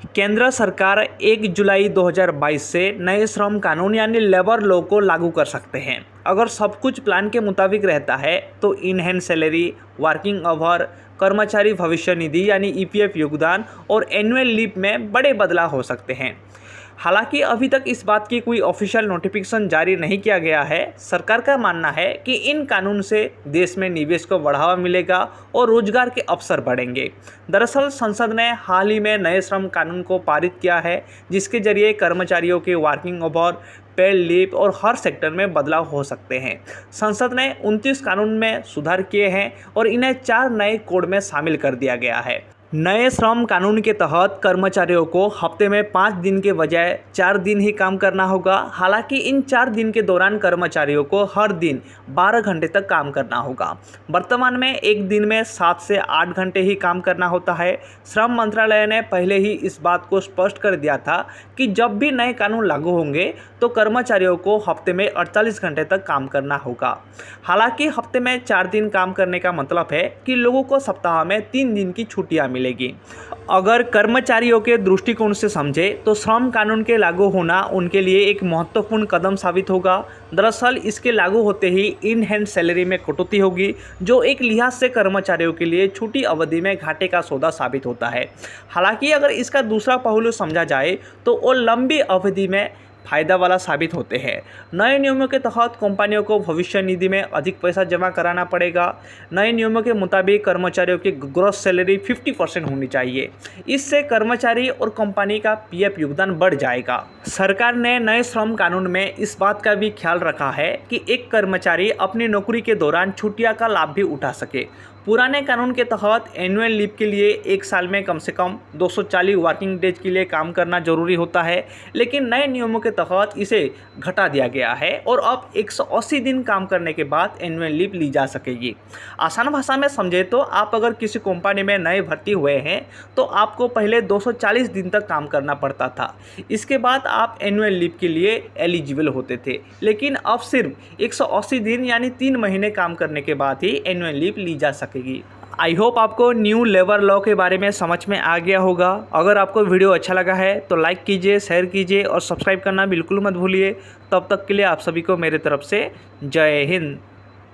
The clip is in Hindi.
केंद्र सरकार 1 जुलाई 2022 से नए श्रम कानून यानी लेबर लॉ को लागू कर सकते हैं। अगर सब कुछ प्लान के मुताबिक रहता है तो इनहैंस सैलरी, वर्किंग आवर, कर्मचारी भविष्य निधि यानी ईपीएफ योगदान और एनुअल लीव में बड़े बदलाव हो सकते हैं। हालांकि अभी तक इस बात की कोई ऑफिशियल नोटिफिकेशन जारी नहीं किया गया है। सरकार का मानना है कि इन कानून से देश में निवेश को बढ़ावा मिलेगा और रोजगार के अवसर बढ़ेंगे। दरअसल संसद ने हाल ही में नए श्रम कानून को पारित किया है, जिसके जरिए कर्मचारियों के वर्किंग आवर, पेड लीव और हर सेक्टर में बदलाव हो सकते हैं। संसद ने 29 कानून में सुधार किए हैं और इन्हें 4 नए कोड में शामिल कर दिया गया है। नए श्रम कानून के तहत कर्मचारियों को हफ्ते में 5 दिन के बजाय 4 दिन ही काम करना होगा। हालांकि इन 4 दिन के दौरान कर्मचारियों को हर दिन 12 घंटे तक काम करना होगा। वर्तमान में एक दिन में 7 से 8 घंटे ही काम करना होता है। श्रम मंत्रालय ने पहले ही इस बात को स्पष्ट कर दिया था कि जब भी नए कानून लागू होंगे तो कर्मचारियों को हफ्ते में 48 घंटे तक काम करना होगा। हालांकि हफ्ते में 4 दिन काम करने का मतलब है कि लोगों को सप्ताह में 3 दिन की छुट्टियां मिलेगी। अगर कर्मचारियों के दृष्टिकोण से समझे तो श्रम कानून के लागू होना उनके लिए एक महत्वपूर्ण कदम साबित होगा। दरअसल इसके लागू होते ही इन हैंड सैलरी में कटौती होगी, जो एक लिहाज से कर्मचारियों के लिए छोटी अवधि में घाटे का सौदा साबित होता है। हालांकि अगर इसका दूसरा पहलू समझा जाए तो वो लंबी अवधि में फायदा वाला साबित होते हैं। नए नियमों के तहत कंपनियों को भविष्य निधि में अधिक पैसा जमा कराना पड़ेगा। नए नियमों के मुताबिक कर्मचारियों की ग्रॉस सैलरी 50% होनी चाहिए। इससे कर्मचारी और कंपनी का पीएफ योगदान बढ़ जाएगा। सरकार ने नए श्रम कानून में इस बात का भी ख्याल रखा है कि एक कर्मचारी अपनी नौकरी के दौरान छुट्टियां का लाभ भी उठा सके। पुराने कानून के तहत एनुअल लीव के लिए एक साल में कम से कम 240 वर्किंग डेज के लिए काम करना जरूरी होता है, लेकिन नए नियमों के तहत इसे घटा दिया गया है और अब 180 दिन काम करने के बाद एनुअल लीव ली जा सकेगी। आसान भाषा में समझे तो आप अगर किसी कंपनी में नए भर्ती हुए हैं तो आपको पहले 240 दिन तक काम करना पड़ता था। इसके बाद आप एनुअल लीव के लिए एलिजिबल होते थे, लेकिन अब सिर्फ 180 दिन यानी 3 महीने काम करने के बाद ही एनुअल लीव ली जा सकेगी। आई होप आपको न्यू लेबर लॉ के बारे में समझ में आ गया होगा। अगर आपको वीडियो अच्छा लगा है तो लाइक कीजिए, शेयर कीजिए और सब्सक्राइब करना बिल्कुल मत भूलिए। तब तक के लिए आप सभी को मेरे तरफ से जय हिंद।